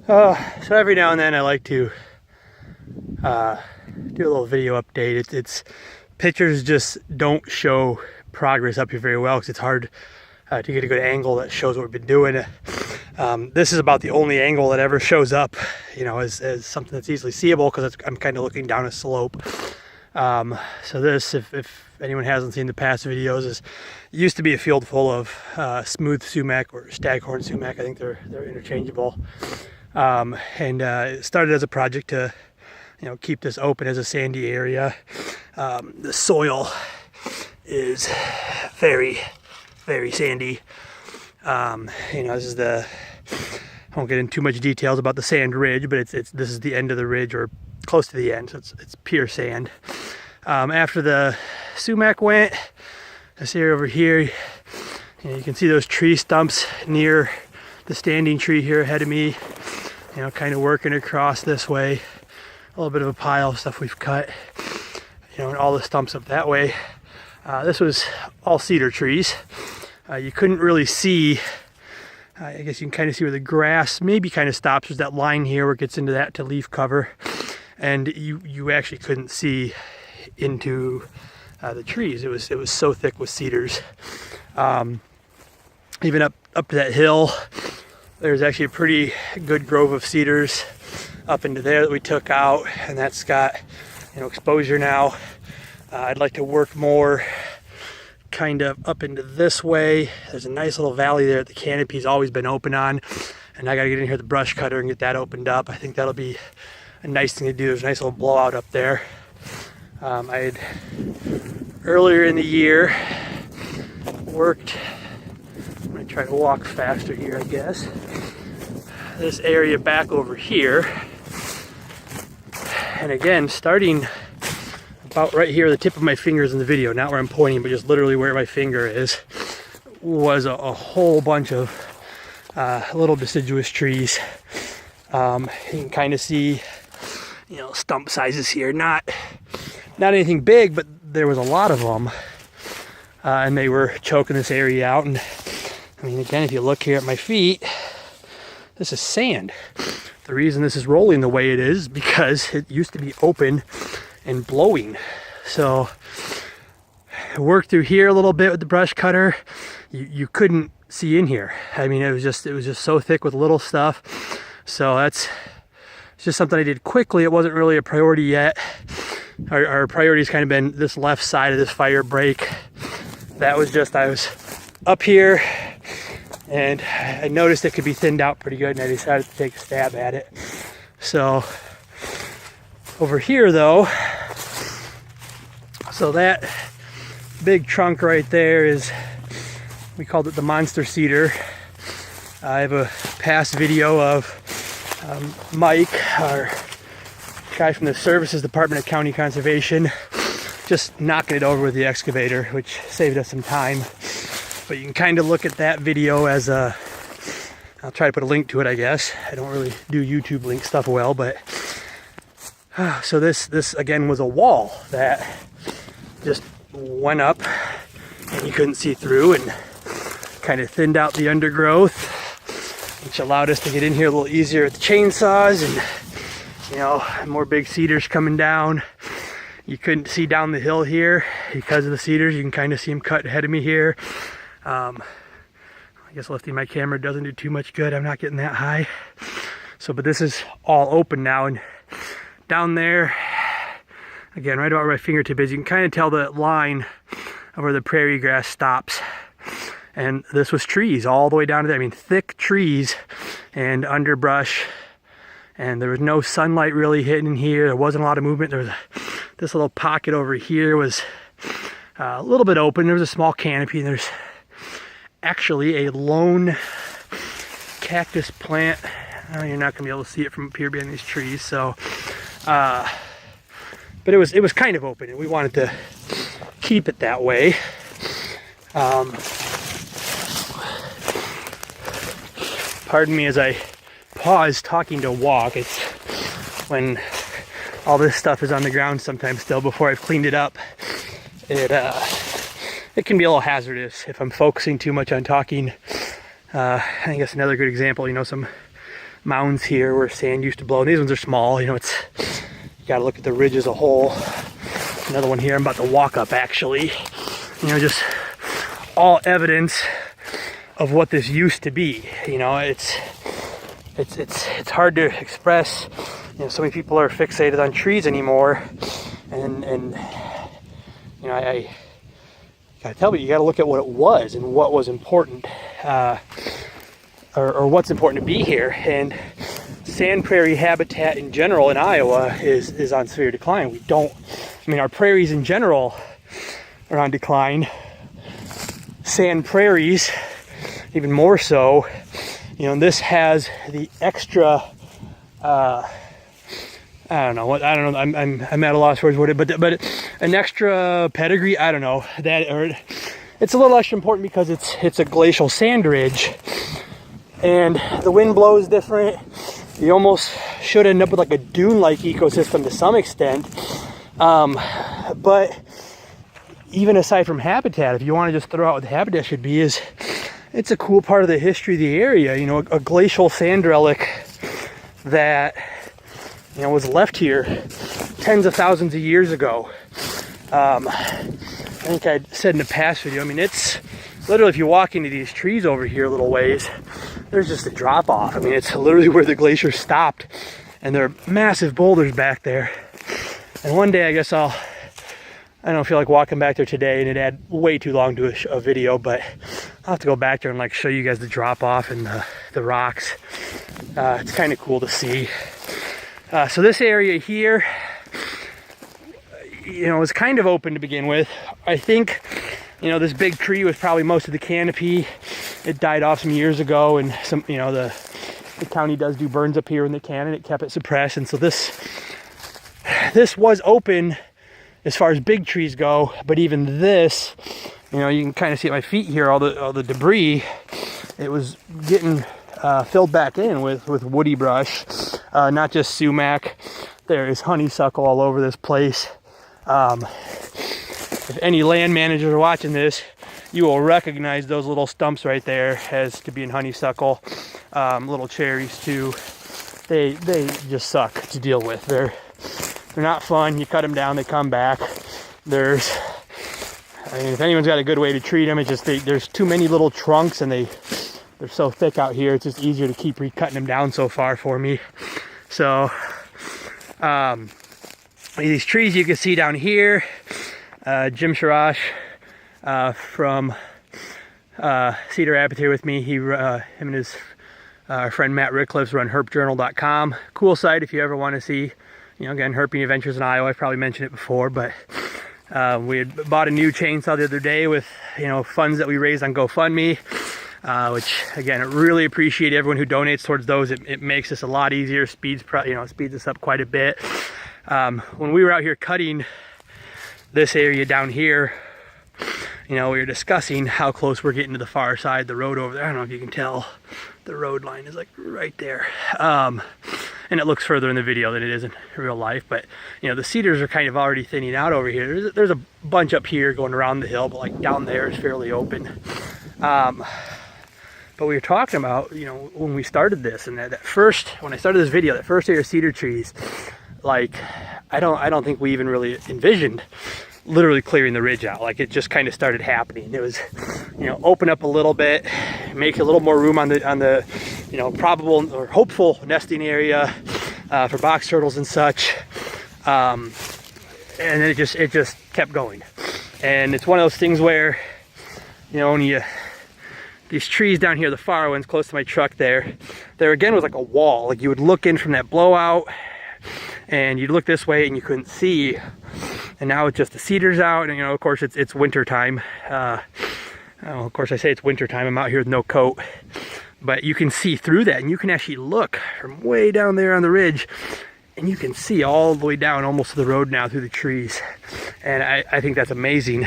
So every now and then I like to do a little video update. It's pictures just don't show progress up here very well because it's hard to get a good angle that shows what we've been doing. This is about the only angle that ever shows up, you know, as something that's easily seeable because I'm kind of looking down a slope. So this, if anyone hasn't seen the past videos, it used to be a field full of smooth sumac or staghorn sumac. I think they're interchangeable. It started as a project to, you know, keep this open as a sandy area. The soil is very, very sandy. You know, this is I won't get into too much details about the sand ridge, but this is the end of the ridge, or close to the end, so it's pure sand. After the sumac went, this area over here, you know, you can see those tree stumps near the standing tree here ahead of me, you know, kind of working across this way. A little bit of a pile of stuff we've cut, you know, and all the stumps up that way. This was all cedar trees. You couldn't really see, I guess you can kind of see where the grass maybe kind of stops. There's that line here where it gets into that to leaf cover. And you actually couldn't see into the trees. It was so thick with cedars. Even up to that hill, there's actually a pretty good grove of cedars up into there that we took out, and that's got, you know, exposure now. I'd like to work more kind of up into this way. There's a nice little valley there that the canopy's always been open on, and I gotta get in here with the brush cutter and get that opened up. I think that'll be a nice thing to do. There's a nice little blowout up there. I had earlier in the year worked, I'm gonna try to walk faster here, I guess, this area back over here. And again, starting about right here, the tip of my fingers in the video, not where I'm pointing, but just literally where my finger is, was a whole bunch of little deciduous trees. You can kind of see, you know, stump sizes here. Not anything big, but there was a lot of them. And they were choking this area out. And I mean, again, if you look here at my feet, this is sand. The reason this is rolling the way it is because it used to be open and blowing. So I worked through here a little bit with the brush cutter. You couldn't see in here. I mean, it was just so thick with little stuff. So it's just something I did quickly. It wasn't really a priority yet. Our priority's kind of been this left side of this fire break. That was just, I was up here and I noticed it could be thinned out pretty good, and I decided to take a stab at it. So over here though, so that big trunk right there is, we called it the monster cedar. I have a past video of Mike, our guy from the services department at County Conservation, just knocking it over with the excavator, which saved us some time. But you can kind of look at that video as a, I'll try to put a link to it, I guess. I don't really do YouTube link stuff well, but so this again was a wall that just went up and you couldn't see through, and kind of thinned out the undergrowth, which allowed us to get in here a little easier with the chainsaws, and, you know, more big cedars coming down. You couldn't see down the hill here because of the cedars. You can kind of see them cut ahead of me here. I guess lifting my camera doesn't do too much good. I'm not getting that high. So, but this is all open now, and down there, again, right about where my fingertip is, you can kind of tell the line of where the prairie grass stops. And this was trees all the way down to there. I mean, thick trees and underbrush. And there was no sunlight really hitting in here. There wasn't a lot of movement. There was this little pocket over here was a little bit open. There was a small canopy, and there's actually a lone cactus plant. You're not gonna be able to see it from up here behind these trees. So, but it was kind of open, and we wanted to keep it that way. Pardon me as I pause talking to walk. It's when all this stuff is on the ground sometimes still before I've cleaned it up. It can be a little hazardous if I'm focusing too much on talking I guess another good example, you know, some mounds here where sand used to blow. And these ones are small, you know, you got to look at the ridge as a whole. Another one here I'm about to walk up, actually. You know, just all evidence of what this used to be. You know, it's hard to express. You know, so many people are fixated on trees anymore, and you know, I gotta tell you, you gotta look at what it was and what was important, or what's important to be here. And sand prairie habitat in general in Iowa is on severe decline. Our prairies in general are on decline. Sand prairies, even more so. You know, and this has the extra, I don't know, I'm at a loss for words, but an extra pedigree, I don't know, it's a little extra important because it's a glacial sand ridge, and the wind blows different. You almost should end up with like a dune-like ecosystem to some extent, but even aside from habitat, if you want to just throw out what the habitat should be, it's a cool part of the history of the area. You know, a glacial sand relic that, you know, was left here tens of thousands of years ago. I think I said in a past video, I mean, it's literally, if you walk into these trees over here a little ways, there's just a drop off. I mean, it's literally where the glacier stopped, and there are massive boulders back there. And one day I guess I don't feel like walking back there today, and it'd add way too long to a video, but I'll have to go back there and like show you guys the drop off and the rocks. It's kind of cool to see. So this area here, you know, was kind of open to begin with. I think, you know, this big tree was probably most of the canopy. It died off some years ago, and some, you know, the county does do burns up here when they can, and it kept it suppressed. And so this was open as far as big trees go, but even this, you know, you can kind of see at my feet here, all the debris, it was getting filled back in with woody brush, not just sumac. There is honeysuckle all over this place. If any land managers are watching this, you will recognize those little stumps right there as to being honeysuckle. Little cherries too. They just suck to deal with. They're not fun. You cut them down, they come back. I mean, if anyone's got a good way to treat them, it's just there's too many little trunks, and they're so thick out here. It's just easier to keep recutting them down so far for me. So these trees you can see down here, Jim Sharash from Cedar Rapids here with me. Him and his friend Matt Rickliffs run herpjournal.com. Cool site if you ever want to see, you know, again, herping adventures in Iowa. I've probably mentioned it before, but we had bought a new chainsaw the other day with, you know, funds that we raised on GoFundMe, which again, I really appreciate everyone who donates towards those. It makes this a lot easier, speeds us up quite a bit. When we were out here cutting this area down here, you know, we were discussing how close we're getting to the far side, the road over there. I don't know if you can tell, the road line is like right there. And it looks further in the video than it is in real life, but you know, the cedars are kind of already thinning out over here. There's a bunch up here going around the hill, but like down there is fairly open. But we were talking about, you know, when we started this, and when I started this video, that first area of cedar trees, like, I don't think we even really envisioned literally clearing the ridge out. Like, it just kind of started happening. It was, you know, open up a little bit, make a little more room on the you know, probable or hopeful nesting area for box turtles and such, and then it just kept going. And it's one of those things where, you know, when these trees down here, the far ones close to my truck there again was like a wall. Like, you would look in from that blowout and you'd look this way and you couldn't see. And now it's just the cedars out, and you know, of course it's winter time. Of course I say it's winter time, I'm out here with no coat, but you can see through that, and you can actually look from way down there on the ridge, and you can see all the way down almost to the road now through the trees. And I think that's amazing.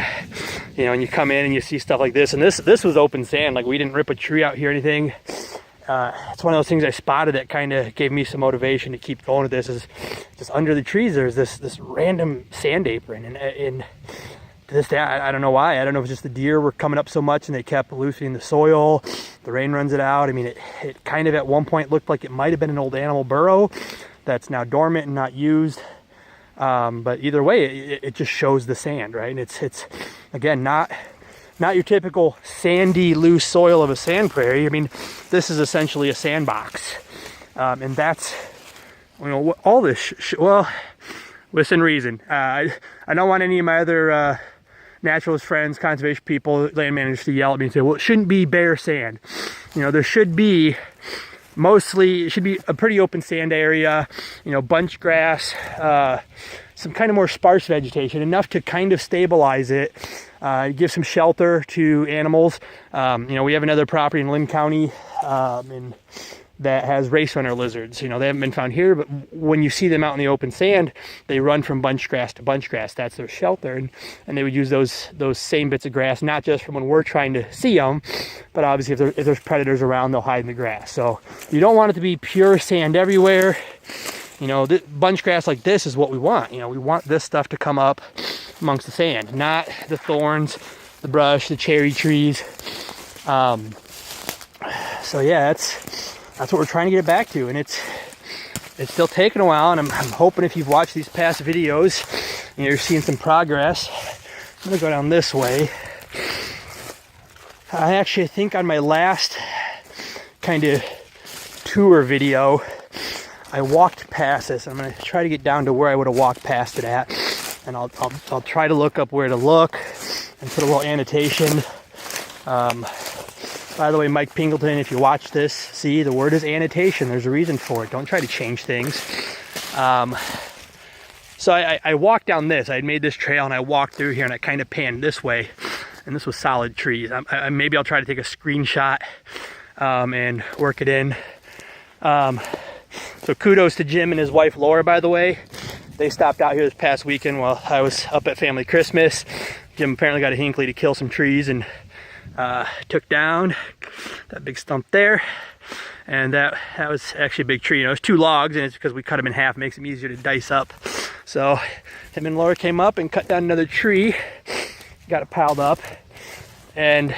You know, and you come in and you see stuff like this, and this was open sand. Like, we didn't rip a tree out here or anything. It's one of those things I spotted that kind of gave me some motivation to keep going with this. Is just under the trees there's this random sand apron, and to this day, I don't know why. I don't know if it's just the deer were coming up so much and they kept loosening the soil. The rain runs it out. I mean, it kind of at one point looked like it might have been an old animal burrow that's now dormant and not used. But either way, it just shows the sand, right? And it's again, not your typical sandy, loose soil of a sand prairie. I mean, this is essentially a sandbox. And that's, you know, all this, well, within reason. I don't want any of my other naturalist friends, conservation people, land managers to yell at me and say, well, it shouldn't be bare sand. You know, there should be mostly, it should be a pretty open sand area, you know, bunch grass, some kind of more sparse vegetation, enough to kind of stabilize it, give some shelter to animals. You know, we have another property in Lynn County that has race runner lizards. You know, they haven't been found here, but when you see them out in the open sand, they run from bunch grass to bunch grass. That's their shelter, and they would use those same bits of grass, not just from when we're trying to see them, but obviously if there's predators around, they'll hide in the grass. So you don't want it to be pure sand everywhere. You know, bunch grass like this is what we want. You know, we want this stuff to come up amongst the sand, not the thorns, the brush, the cherry trees. So yeah, that's what we're trying to get it back to, and it's still taking a while, and I'm hoping if you've watched these past videos, you know, you're seeing some progress. I'm gonna go down this way. I think on my last kind of tour video, I walked past this. I'm gonna try to get down to where I would have walked past it at, and I'll try to look up where to look and put a little annotation. By the way, Mike Pingleton, if you watch this, see, the word is annotation. There's a reason for it. Don't try to change things. So I walked down this. I had made this trail, and I walked through here, and I kind of panned this way, and this was solid trees. Maybe I'll try to take a screenshot and work it in. So kudos to Jim and his wife, Laura, by the way. They stopped out here this past weekend while I was up at family Christmas. Jim apparently got a Hinckley to kill some trees, and took down that big stump there, and that was actually a big tree. You know, it's 2 logs, and it's because we cut them in half, makes them easier to dice up. So him and Laura came up and cut down another tree, got it piled up. And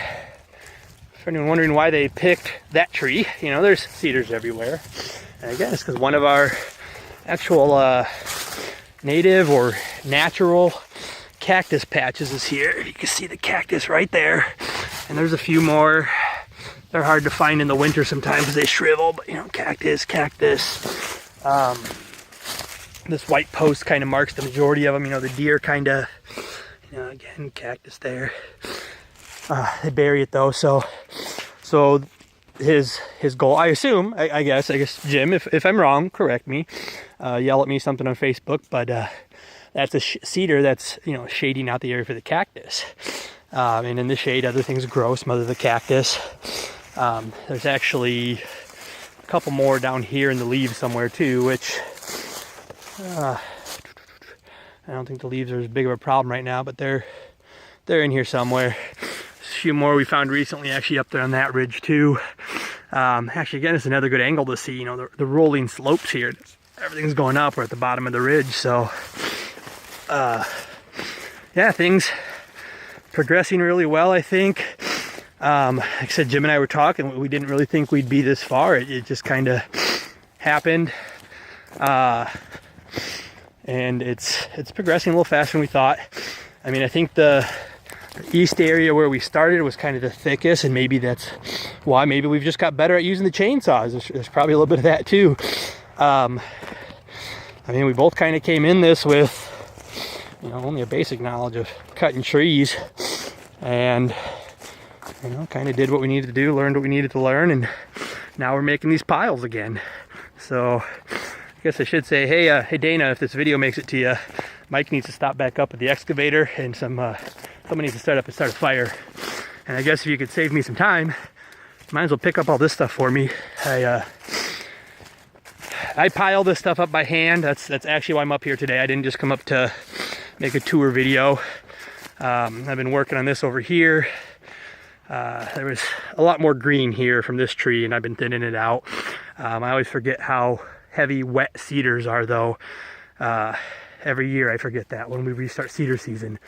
for anyone wondering why they picked that tree, you know, there's cedars everywhere, and again, it's because one of our actual native or natural cactus patches is here. You can see the cactus right there. And there's a few more. They're hard to find in the winter sometimes because they shrivel, but you know, cactus. This white post kind of marks the majority of them. You know, the deer kind of, you know, again, cactus there. They bury it though, so his goal, I assume, I guess Jim, if I'm wrong, correct me, yell at me something on Facebook, but that's a cedar that's, you know, shading out the area for the cactus. And in the shade, other things grow, smother the cactus. There's actually a couple more down here in the leaves somewhere too, which I don't think the leaves are as big of a problem right now, but they're in here somewhere. There's a few more we found recently, actually up there on that ridge too. Actually, again, it's another good angle to see, you know, the rolling slopes here. Everything's going up. We're at the bottom of the ridge, so yeah, things progressing really well, I think. Like I said, Jim and I were talking, we didn't really think we'd be this far. It just kind of happened. And it's progressing a little faster than we thought. I mean, I think the east area where we started was kind of the thickest, and maybe that's why. Maybe we've just got better at using the chainsaws. There's probably a little bit of that too. I mean, we both kind of came in this with, you know, only a basic knowledge of cutting trees, and, you know, kind of did what we needed to do, learned what we needed to learn, and now we're making these piles again. So I guess I should say, hey Dana, if this video makes it to you, Mike needs to stop back up with the excavator, and somebody needs to start a fire. And I guess if you could save me some time, might as well pick up all this stuff for me. I pile this stuff up by hand. That's actually why I'm up here today. I didn't just come up to make a tour video. I've been working on this over here. There was a lot more green here from this tree, and I've been thinning it out. I always forget how heavy wet cedars are though. every year I forget that when we restart cedar season.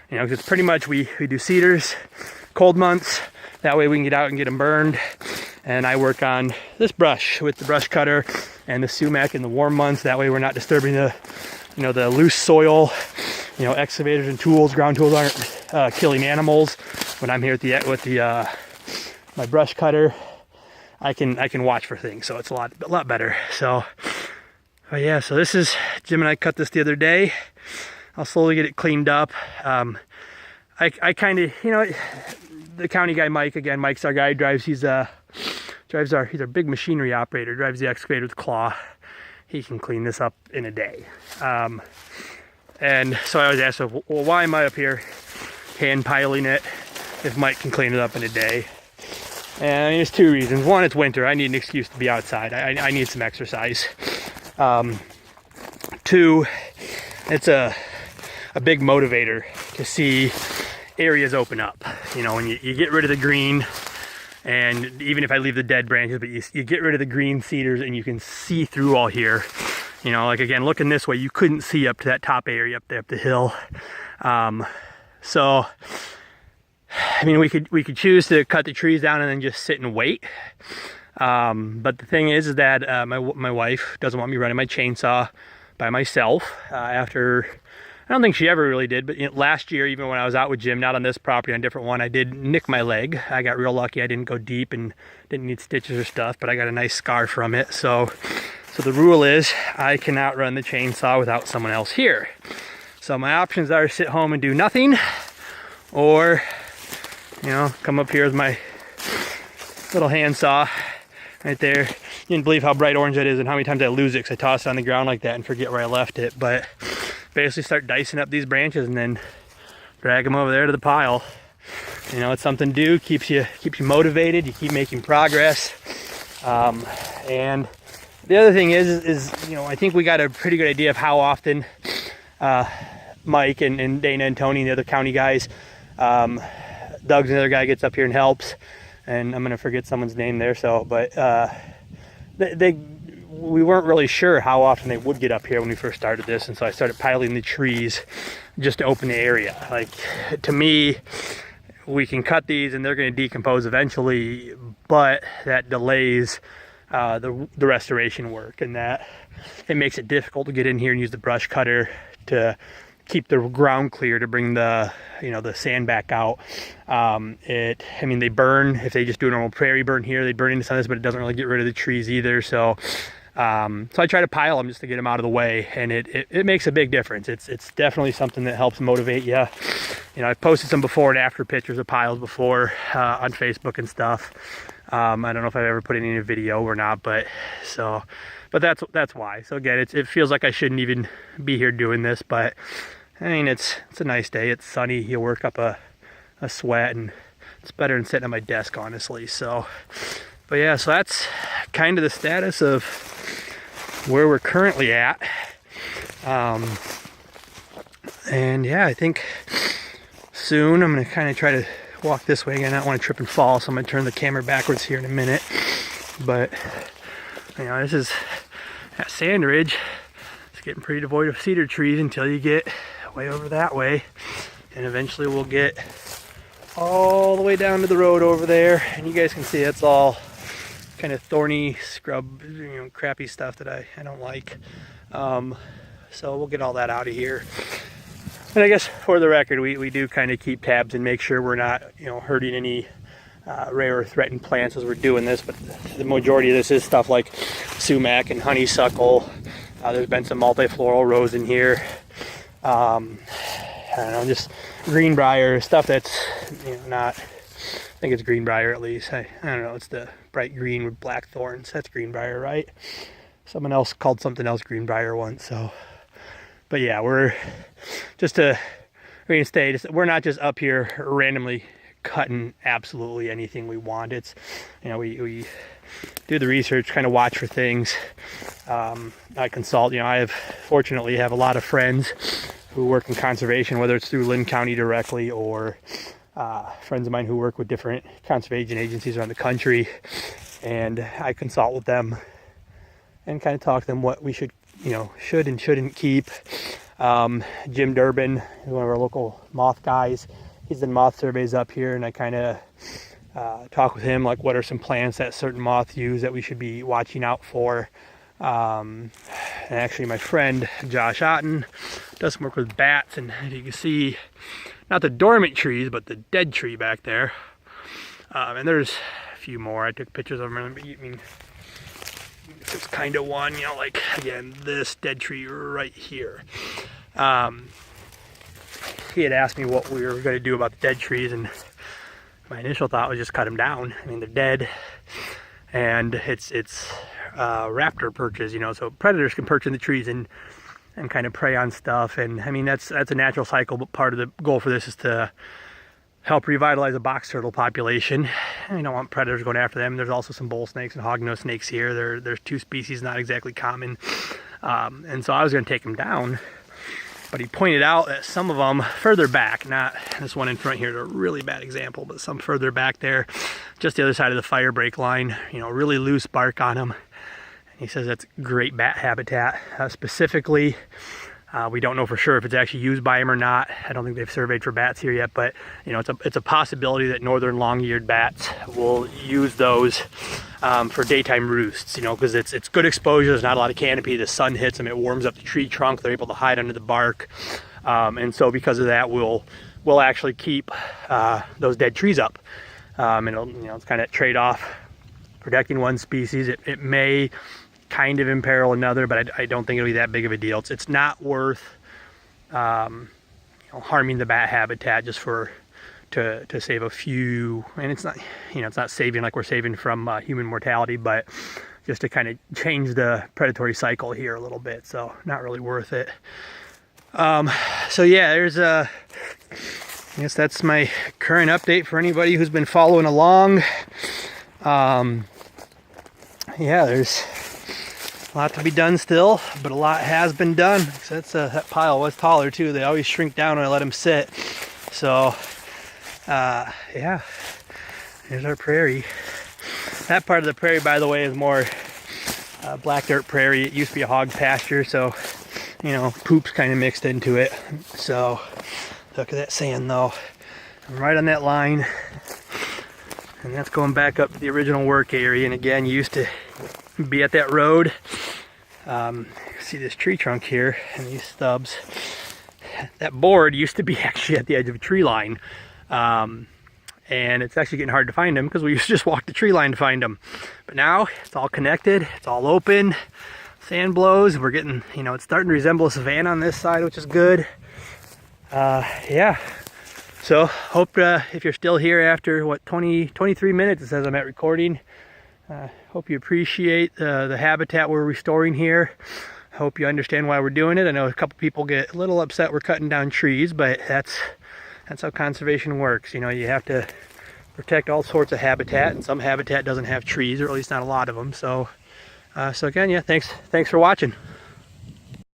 You know, because it's pretty much we do cedars, cold months. That way we can get out and get them burned. And I work on this brush with the brush cutter and the sumac in the warm months. That way we're not disturbing the, you know, the loose soil. You know, excavators and tools, ground tools aren't killing animals. When I'm here with my brush cutter, I can watch for things, so it's a lot better. So, but yeah, so this is, Jim and I cut this the other day. I'll slowly get it cleaned up. I kind of, you know, the county guy Mike, again, Mike's our guy. He's our big machinery operator. Drives the excavator with claw. He can clean this up in a day. And so I always ask, well, why am I up here hand piling it if Mike can clean it up in a day? And I mean, there's two reasons. One, it's winter. I need an excuse to be outside. I need some exercise. Two, it's a big motivator to see areas open up. You know, when you get rid of the green, and even if I leave the dead branches, but you get rid of the green cedars and you can see through all here. You know, like again, looking this way, you couldn't see up to that top area up there, up the hill. So, I mean, we could choose to cut the trees down and then just sit and wait. But the thing is that my wife doesn't want me running my chainsaw by myself after. I don't think she ever really did, but you know, last year, even when I was out with Jim, not on this property, on a different one, I did nick my leg. I got real lucky. I didn't go deep and didn't need stitches or stuff, but I got a nice scar from it. So the rule is I cannot run the chainsaw without someone else here. So my options are sit home and do nothing, or, you know, come up here with my little handsaw right there. You didn't believe how bright orange that is and how many times I lose it because I toss it on the ground like that and forget where I left it. But basically start dicing up these branches and then drag them over there to the pile. You know, it's something to do, keeps you motivated, you keep making progress. And the other thing is, you know, I think we got a pretty good idea of how often Mike and Dana and Tony and the other county guys, Doug's another guy, gets up here and helps. And I'm gonna forget someone's name there, but we weren't really sure how often they would get up here when we first started this, and so I started piling the trees just to open the area. Like, to me, we can cut these and they're going to decompose eventually, but that delays the restoration work, and that it makes it difficult to get in here and use the brush cutter to keep the ground clear to bring the sand back out. I mean, they burn. If they just do a normal prairie burn here, they burn into some of this, but it doesn't really get rid of the trees either. So I try to pile them just to get them out of the way, and it makes a big difference. It's definitely something that helps motivate you. You know, I've posted some before and after pictures of piles before on Facebook and stuff. I don't know if I've ever put it in a video or not, but that's why. So again, it feels like I shouldn't even be here doing this, but I mean, it's a nice day. It's sunny. You work up a sweat, and it's better than sitting at my desk, honestly. So, but yeah, so that's kind of the status of where we're currently at. And yeah, I think soon I'm going to kind of try to walk this way again. I don't want to trip and fall, so I'm going to turn the camera backwards here in a minute. But, you know, this is at Sand Ridge. It's getting pretty devoid of cedar trees until you get way over that way. And eventually we'll get all the way down to the road over there. And you guys can see it's all kind of thorny scrub, you know, crappy stuff that I don't like. So we'll get all that out of here. And I guess for the record, we do kind of keep tabs and make sure we're not, you know, hurting any rare or threatened plants as we're doing this. But the majority of this is stuff like sumac and honeysuckle. There's been some multifloral rose in here. I don't know, just greenbrier, stuff that's, you know, not, I think it's greenbrier at least. I don't know, it's the bright green with black thorns. That's greenbrier, right? Someone else called something else greenbrier once, so. But yeah, we're not just up here randomly cutting absolutely anything we want. It's, you know, we do the research, kind of watch for things. I consult, you know, fortunately have a lot of friends who work in conservation, whether it's through Lynn County directly or friends of mine who work with different conservation agencies around the country. And I consult with them and kind of talk to them what we should and shouldn't keep. Jim Durbin, one of our local moth guys, he's done moth surveys up here, and I kind of talk with him like what are some plants that certain moths use that we should be watching out for. And actually my friend Josh Otten does some work with bats, and you can see not the dormant trees but the dead tree back there, and there's a few more. I took pictures of them. I mean, this is kind of one, you know, like again this dead tree right here. He had asked me what we were going to do about the dead trees, and my initial thought was just cut them down. I mean, they're dead, and it's raptor perches, you know, so predators can perch in the trees and kind of prey on stuff. And I mean, that's a natural cycle, but part of the goal for this is to help revitalize a box turtle population. And you don't want predators going after them. There's also some bull snakes and hognose snakes here. There's two species not exactly common, and so I was going to take them down. But he pointed out that some of them further back, not this one in front here is a really bad example, but some further back there, just the other side of the fire break line, you know, really loose bark on them. And he says that's great bat habitat. Specifically, we don't know for sure if it's actually used by him or not. I don't think they've surveyed for bats here yet, but you know, it's a possibility that northern long-eared bats will use those for daytime roosts, you know, because it's good exposure. There's not a lot of canopy. The sun hits them, it warms up the tree trunk. They're able to hide under the bark, and so because of that, we'll actually keep those dead trees up. And it'll, you know, it's kind of trade-off. Protecting one species, it may kind of imperil another, but I don't think it'll be that big of a deal. It's not worth you know, harming the bat habitat just to save a few. And it's not, you know, it's not saving like we're saving from human mortality, but just to kind of change the predatory cycle here a little bit. So not really worth it. So yeah, there's I guess that's my current update for anybody who's been following along. Yeah, there's a lot to be done still, but a lot has been done. So that pile was taller too. They always shrink down when I let them sit. So yeah, there's our prairie. That part of the prairie, by the way, is more black dirt prairie. It used to be a hog pasture, so you know, poop's kind of mixed into it. So look at that sand though. I'm right on that line, and that's going back up to the original work area. And again, you used to be at that road. See this tree trunk here and these stubs. That board used to be actually at the edge of a tree line, and it's actually getting hard to find them because we used to just walk the tree line to find them. But now it's all connected, it's all open. Sand blows. We're getting, you know, it's starting to resemble a savanna on this side, which is good. Yeah. So hope if you're still here after what 23 minutes it says I'm at recording. Hope you appreciate the habitat we're restoring here. Hope you understand why we're doing it. I know a couple people get a little upset we're cutting down trees, but that's how conservation works. You know, you have to protect all sorts of habitat, and some habitat doesn't have trees, or at least not a lot of them. So again, yeah, thanks for watching.